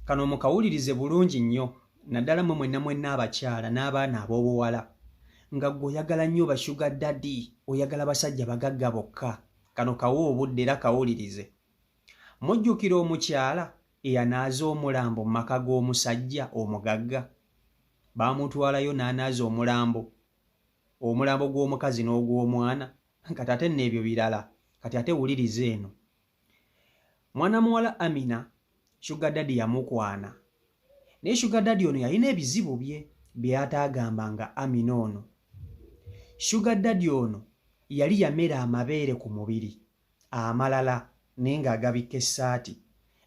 Kano mukawulirize bulungi nnyo naddala mwe mwenna abakyala n'abaana ab'obuwala nga ggwe oyagala nnyo ba sugar daddy, oyagala basajja bagagga bokka. Kano kawo obudde era kawulirize. Mujjukira omukyala eyanaaza omulambo mu maka g'omusajja omugagga? Baamutwalayo n'anaaza omulambo gw'omukazi n'ogw'omwana. Kati ate n'ebyo birala. Kati ate wulirize eno. Mwana muwala Amina sugar daddy yamukwana. Naye sugar daddy ono yalina ebizibu bye by'ataagambanga Amina ono. Sugar daddy ono yali yamera amabeere ku mubiri amalala naye ng'agabikka essaati.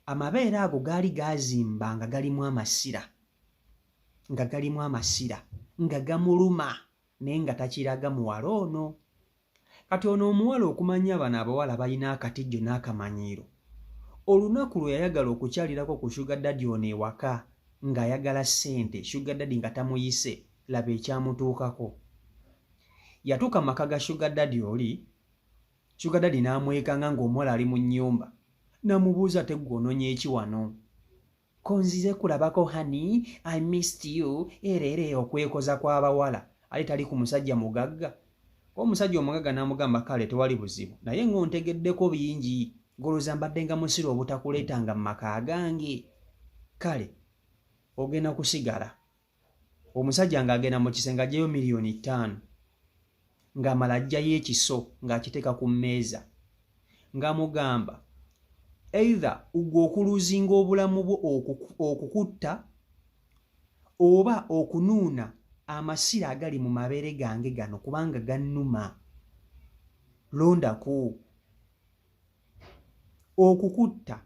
Amabeere ago gaali gaazimba nga galimu amasira nga gamuluma naye nga takiraga muwala ono. Kati ono omuwala okumanya bano abawala balina akatijjo n'akamanyiiro. Olunaku lwe yayagala okukyalirako ku sugar daddy ono ewaka ng'ayagala ssente, sugar daddy nga tamuyise, laba ekyamutuukako. Yatuuka mu maka ga sugar daddy oli, sugar daddy n'amwekanga ng'omuwala ali mu nnyumba. Namubuuza ate ggwe onoonya eki wano? Ko nzize kulabako honey, I missed you. Era okwekoza kw'abawala ali tali ku musajja mugagga. Omusajja omugagga n'amugamba kale tewali buzibu, naye ng'ontegeddeko bingi, ng'olowooza mbadde nga musiro obutakuleetanga mu maka gange. Kale ogenda kusigala. Omusajja ng'agenda mu kisenge aggyayo $5,000,000 ng'amala aggyayo ekiso ng'akiteeka ku mmeeza ng'amugamba either ugwe okuluzinga obulamu bwo okukutta oba okunuuna amasira agali mu mabeere gange gano kubanga gannuma. Londaku. Okukutta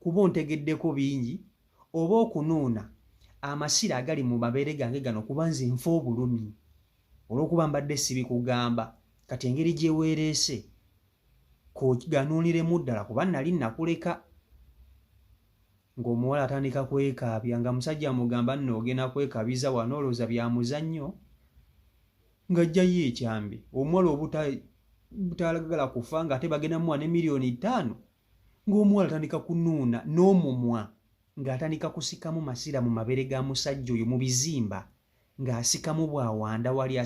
kuba ontegeddeko bingi oba okunuuna amasira agali mu mabeere gange gano kuba nze nfa obulumi. Olw'okuba mbadde sibikugamba kati engeri gye weereese koganuuliremu ddala kuba nali nakuleka. Ng'omuwala atandika kwekaabya nga musajja amugamba nno ogenda kwekabiza wano olowooza bya muzannyo ng'aggyayo ekyambe. Omuwala obutaalagala kufa ng'ate bagenda muwa ne $5,000,000 ng'omuwala atandika kunuuna n'omumwa ng'atandika kusikamu masira mu mabeere ga musajja oyo mu bizimba ng'asikamu bwawanda wali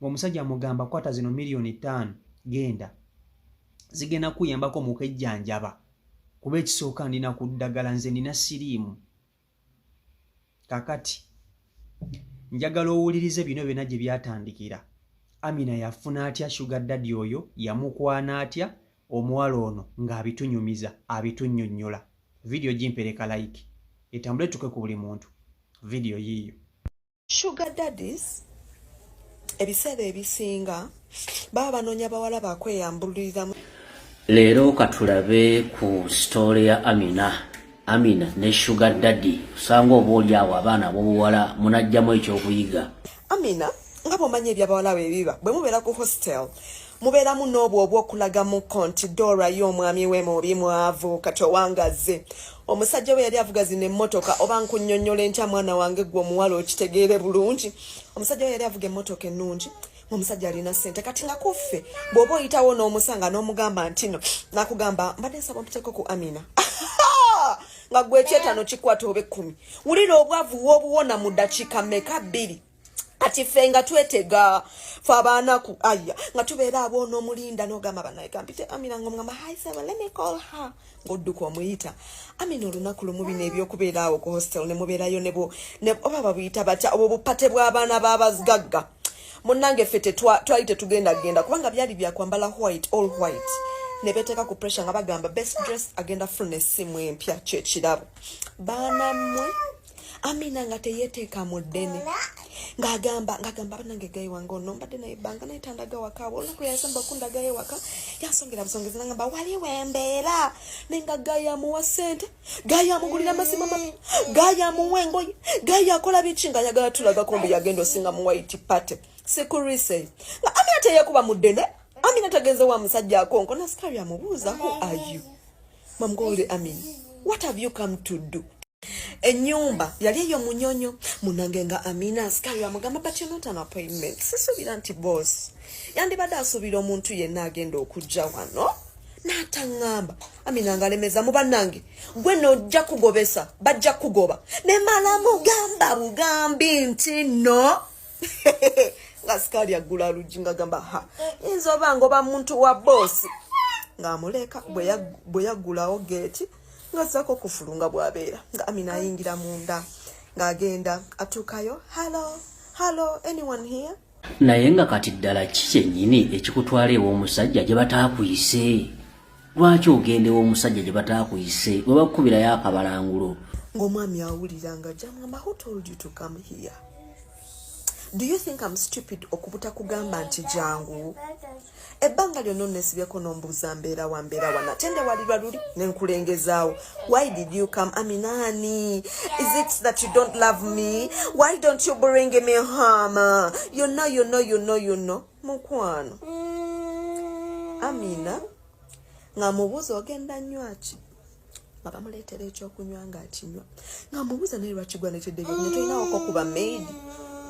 ng'omusajja amugamba kwata zino $5,000,000 genda zigenda kuyambako mu kejjanjaba kuba ekisooka ndina ku ddagala nze nina siriimu. Kakati njagala owulirize bino byonna gye byatandikira. Amina yafuna atya sugar daddy oyo, yamukwana atya, omuwala ono ng'abitunyumiza abitunnyonnyola. Video gimpereka like etambule tuke ku buli muntu. Video yiyo. Sugar daddies ebiseera ebisinga baba banoonya bawala bakweyambuliriramu. Leero katulabe ku story ya Amina ne sugar daddy. Usanga obooli awo abaana b'obuwala munajjamu ekyokuyiga. Amina nga bw'omanyi ebyabawala bwe biba bwe mubeera ku hostel mubeeramu n'obwo obw'okulaga mu konti Dora y'omwami we mubi mwavu kati owangaze. Omusajja we yali avuga zino emmotoka oba nkunnyonnyola entya mwana wange gwe omuwala okitegeere bulungi. Omusajja we yali avuga emmotoka ennungi. Omusajja alina ssente kati nga kuffe bw'oba oyitawo n'omusanga n'omugamba ntino n'akugamba mbadde nsaba omuteeko ku Amina. Nga gwe ekyetaano kikwata oba 10. Wulira obwavu w'obuwona mu ddakiika mmeka 2. Kati ffe nga twetega fe abaanaku aya nga tubeera abo n'omulinda n'ogamba banaye kampite Amina ng'omugamba hi sir let me call her ng'odduka omuyita. Amina olunaku lumu bino ebyokubeera awo ku hostel ne mubeerayo ne oba babuyita batya obwo bupate bw'abaana b'abazigagga. Munnange ffe twali tetugenda kubanga byali byakwambala all white. Ne beteeka ku pressure nga bagamba best dress agenda funa essimu empya kyekirabo. Baana mmwe Amina nga teyeteeka mu ddene ng'agamba banange gayi wange ono mbadde naye bbanga naye tandaga waka olunaku yasamba okundagayo waka yansongera busongezi nangamba wali wembeera nenga gayi amuwa ssente gayi amugulira amasimu gayi amuwa engoye gayi akola biki nga ayagala tulagako mbu yagenda osinga mu white party sekurise nga Amina teyekuba mu ddene. Amina tagenze wa musajja akonko na sikali amubuuza who are you mamgole Amina what have you come to do. Ennyumba yali eyo munyonyo munange nga Amina sikali amugamba but you're not an appointment sisubira nti boss yandibadde asubira omuntu yenna agenda okujja wano n'ataŋŋamba Amina ngalemeza mu bannange gwe n'ojja kugobesa bajja kugoba ne mala mugamba bugambi nti no nga sikaali aggula luggi nga gamba ha yinza oba ngoba muntu wa boosi ng'amuleka bwe yaggulawo geeti ng'azzako kufulu nga bw'abeera nga Amina ayingira munda ng'agenda atuukayo hello anyone here naye nga kati ddala ki kyennyini ekikutwala ew'omusajja gye bataakuyise lwaki ogenda ew'omusajja gye bataakuyise bwe bakukubirayo akabalangulo ng'omwami awulira nga jamwamba who told you to come here do you think I'm stupid okubuta kugamba nti jangu ebbanga lyonna nesibyeko n'ombuuza mbeera wana tende walirwa luli nenkulengezaawo why did you come Aminani is it that you don't love me why don't you bring me home you know mukwano Amina ng'amubuuza ogenda nywaki nga bamuleetera ekyokunywa ng'akinywa ng'amubuuza naye lwaki gwanetedde ebyokunywa tolinawoko kuba maid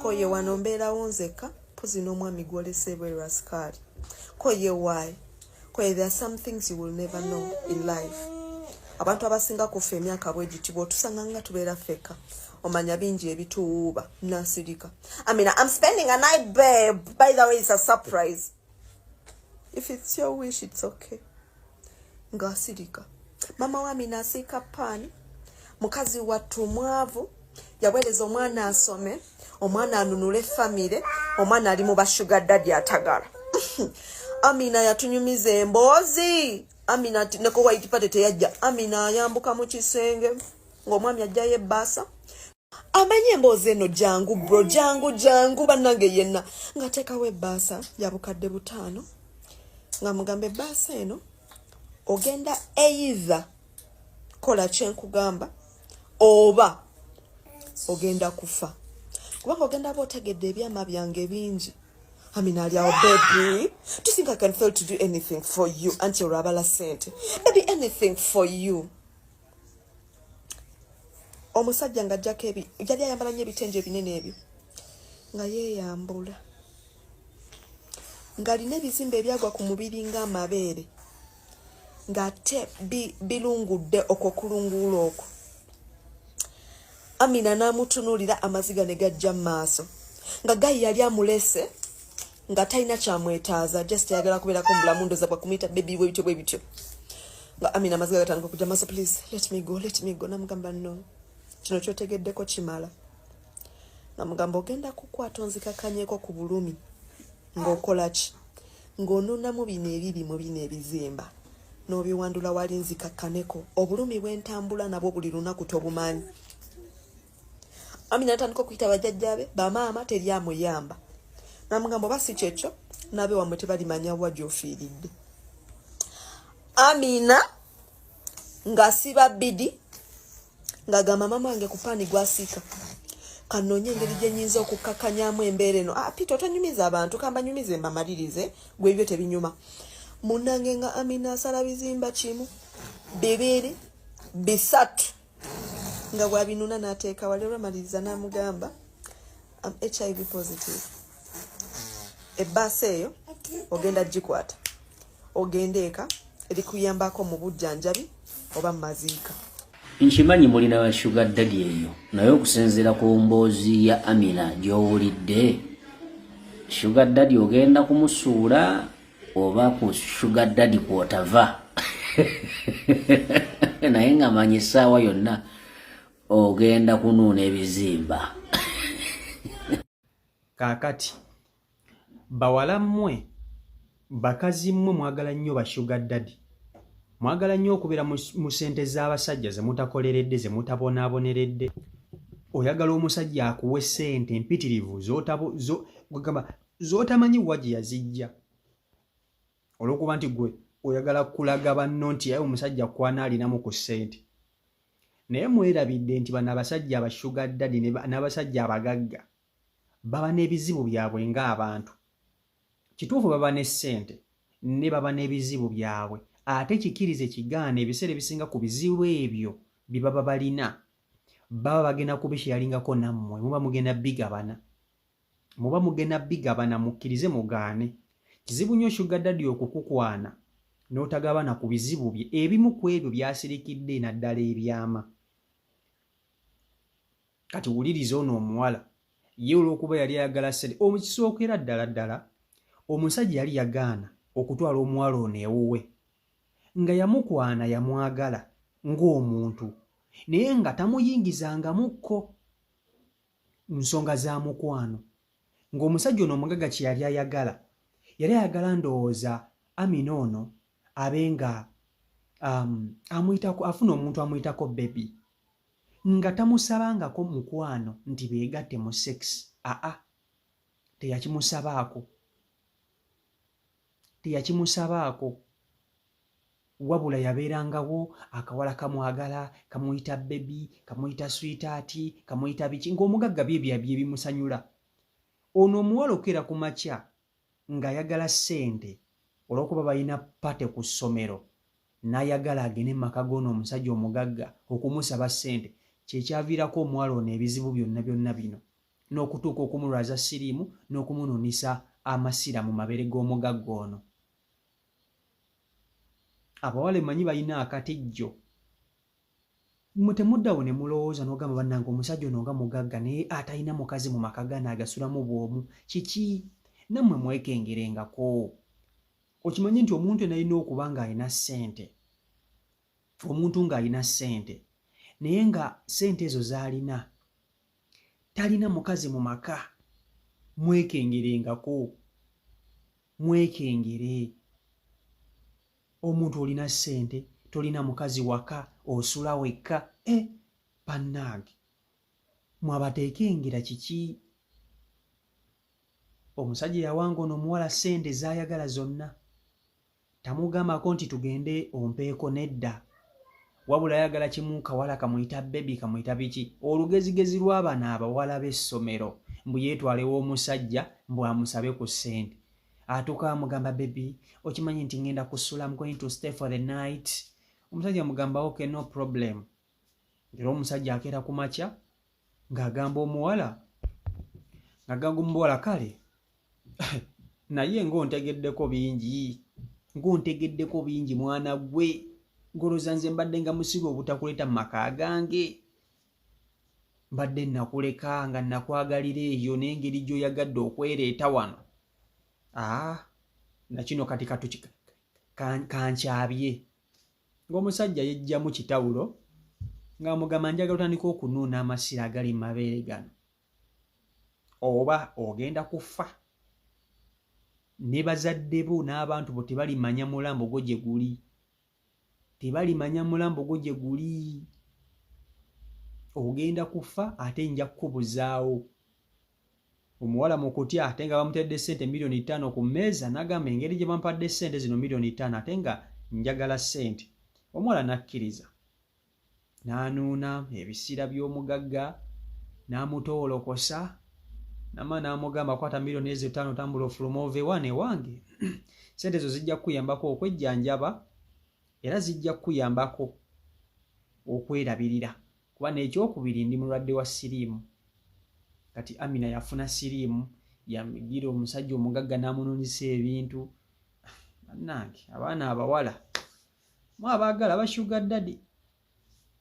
koye wano mbeerawo nzeka pozi n'omwami gwolese bwe rasikaali koye why koye there are some things you will never know in life abantu abasinga kufa emyaka bwegiti bw'otusanga nga tubeera feka omanya bingi ebituwuuba nasirika Amina I'm spending a night babe by the way it's a surprise if it's your wish it's okay ng'asirika mama wa Amina asiika paani mukazi wattu mwavu yaweereza omwana asome omwana anunule famire omwana ali mu bashuga daddy atagala Amina yatunyumiza emboozi Amina neko white party teyajja Amina ayambuka mu kisenge ng'omwami ajjayo ebbaasa amanye emboozi eno jangu bro jangu bannange yenna ng'ateekawo ebbaasa ya bukadde 5 nga mugamba ebbaasa eno ogenda either kola kyenkugamba oba ogenda kufa kubanga ogenda bootegedde ebyama byange bingi Amina alyawo baby do you think I can fail to do anything for you until olwabala sente baby anything for you omusajja nga ajjako yali ayambala nnyo ebitengi ebinene ebyo nga yeeyambula ng'alina ebizimba ebyagwa ku mubiri ng'amabeere ng'ate bilungudde okwo kulunguula okwo Amina n'amutunuulira amaziga ne gajja mu maaso nga gayi yali amulese nga talina kyamwetaaza just ayagala kubeerako mu bulamu ndooza bwakumuyita bebi bwe bityo nga Amina amaziga gatandika okujja maaso please let me go namugamba no kino kyotegeddeko kimala namugamba ogenda kukwata onzikakanyeeko ku bulumi ng'okola ki ng'onuunamu bino ebirimu bino ebizimba n'obiwandula wali nzikakkaneko obulumi bw'entambula nabwo buli lunaku tobumanyi Amina atandika okuyita bajjajjabe bamaama teri amuyamba namugamba oba si kyekyo nabe wamwe tebalimanya wa gy'ofiiridde Amina ng'asiba bidi ng'agamba mama wange ku paani gwasiika kanoonye engeri gye nnyinza okukkakanyamu embeera eno Peter otonyumiza abantu kambanyumize mbamalirize gwe ebyo tebinyuma munnange nga Amina asala bizimba 1 2 3 nga bwabinuna n'ateeka wali olwamaliriza n'amugamba I'm HIV positive ebbaasa eyo ogenda gikwata ogenda eka erikuyambako mu bujjanjabi oba mu maziika nkimanyi mulina wa sugar daddy eyo naye okusinziira ku mboozi ya Amina gy'owulidde sugar daddy ogenda kumusuula oba ku sugar daddy kwotava naye nga manyi essaawa yonna ogenda kunuuna ebizimba kaakati bawala mmwe bakazi mmwe mwagala nnyo ba sugar daddy mwagala nnyo okubeera mu ssente z'abasajja ze mutakoleredde ze mutabonaaboneredde oyagala omusajja akuwe ssente empitirivu z'otamanyi wa gye yazijja olw'okuba nti gwe oyagala kulaga banno nti aye omusajja kwana alinamu ku ssente naye mwerabidde nti bano abasajja aba sugar daddy n'abasajja abagagga baba n'ebizibu byabwe ng'abantu kituufu baba ne ssente ne baba n'ebizibu byabwe ate kikirize kigaana ebiseera ebisinga ku bizibu ebyo bye baba balina baba bagenda kubisheyalingako nammwe muba mugenda bigabana mukkirize mugaane kizibu nnyo sugar daddy okukukwana n'otagabana ku bizibu bye ebimu ku ebyo byasirikidde naddala ebyama. Kati wuliriza ono omuwala ye olw'okuba yali ayagala ssente omukisookera ddala omusajja yali yagaana okutwala omuwala ono ewuwe nga yamukwana yamwagala ng'omuntu naye nga tamuyingizangamukko nsonga za mukwano, ng'omusajja ono omugagga kye yali ayagala ndowooza Amina ono abe nga afuna omuntu amuyitako bebi nga tamusabangako mukwano nti beegatte mu sex. teyakimusabaako wabula yabeerangawo akawala kamwagala kamuyita bebi, kamuyita sweetaati, kamuyita biki, ng'omugagga bye bimusanyula. Ono omuwala okera ku makya ng'ayagala ssente olw'okuba balina pate ku ssomero n'ayagala agende mu maka g'ono omusajja omugagga okumusaba ssente, kyekyaviirako omuwala ono ebizibu byonna bino n'okutuuka okumulwaza siriimu n'okumunuunisa amasira mu mabere g'omugagga ono. Abawala emmanyi balina akatijjo. Mmwe temuddawo ne mulowooza n'ogamba bannange omusajja ono nga mugagga naye atalina mukazi mu maka gano agasulamu bw'omu. Kiki? Nammwe mwekengerengako. Okimanyi nti omuntu alina okuba ng'alina ssente, omuntu ng'alina ssente naye nga ssente ezo z'alina talina mukazi mu maka, mwekengerengako. Mwekengere. Omuntu olina ssente tolina mukazi waka osula wekka, bannange mwabateekengera kiki? Omusajja yawanga ono omuwala ssente z'ayagala zonna, tamugambako nti tugende ompeeko, nedda, wabula ayagala kimu kawala kamuyita bebi, kamuyita biki. Olugezigezi lw'abana abawala b'essomero mbu yeetwalewo omusajja mbu amusabe ku ssente. Atuuka amugamba bebi, okimanyi nti ngenda kusula, I'm going to stay for the night. Omusajja amugamba okay, no problem. Era omusajja akeera ku makya ng'agamba omuwala kale naye ng'ontegeddeko bingi mwana gwe, ngoloza nze mbadde nga musibe obutakuleeta mu maka gange, mbadde nakuleka nga nakwagalira eyo n'engeri gy'oyagadde okwereeta wano. Nakino kati kankyabye. Ng'omusajja yejjamu kitawulo ng'amugamba njagala otandika okunuuna amasira agali mu mabeere gano oba ogenda kufa. Ne bazadde bo n'abantu bo tebalimanya mulambo gwo gye guli. Ogenda kufa ate nja kukubuzaawo. Omuwala mu kutya ate nga bamutedde ssente miliyoni 5 ku mmeeza n'agamba engeri gye bampadde ssente zino miliyoni 5 ate nga njagala ssente. Omuwala n'akkiriza n'anuuna ebisira by'omugagga n'amutoolokosa n'amugamba kwata miliyoni ezo 5 tambula ofuluma ove wane wange. Ssente ezo zijja kukuyambako okwejjanjaba era zijja kukuyambako okwerabirira kuba n'ekyokubiri ndi mulwadde wa siriimu. Kati Amina yafuna siriimu, yamugira omusajja omugagga n'amunuunisa ebintu. Bannange abaana abawala mwabaagala bashuga ddadi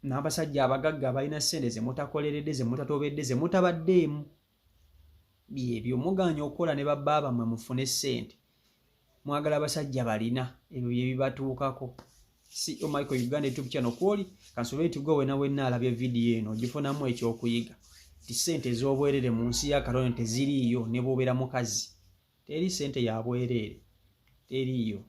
n'abasajja abagagga abalina ssente ze mutakoleredde, ze mutatobedde, ze mutabaddeemu. Byebyo mugaanye okukola ne babba bammwe mufune ssente. Mwagala abasajja balina ebyo bye bibatuukako. CEO Michael Uganda YouTube channel kwoli kansubire tugwe wena wenna alabye vidiyo eno ogifunamu ekyokuyiga. Ti ssente ez'obwerere mu nsi ya Katonda teziriiyo ne bw'obeera mukazi. Teri ssente ya bwerere. Teriiyo.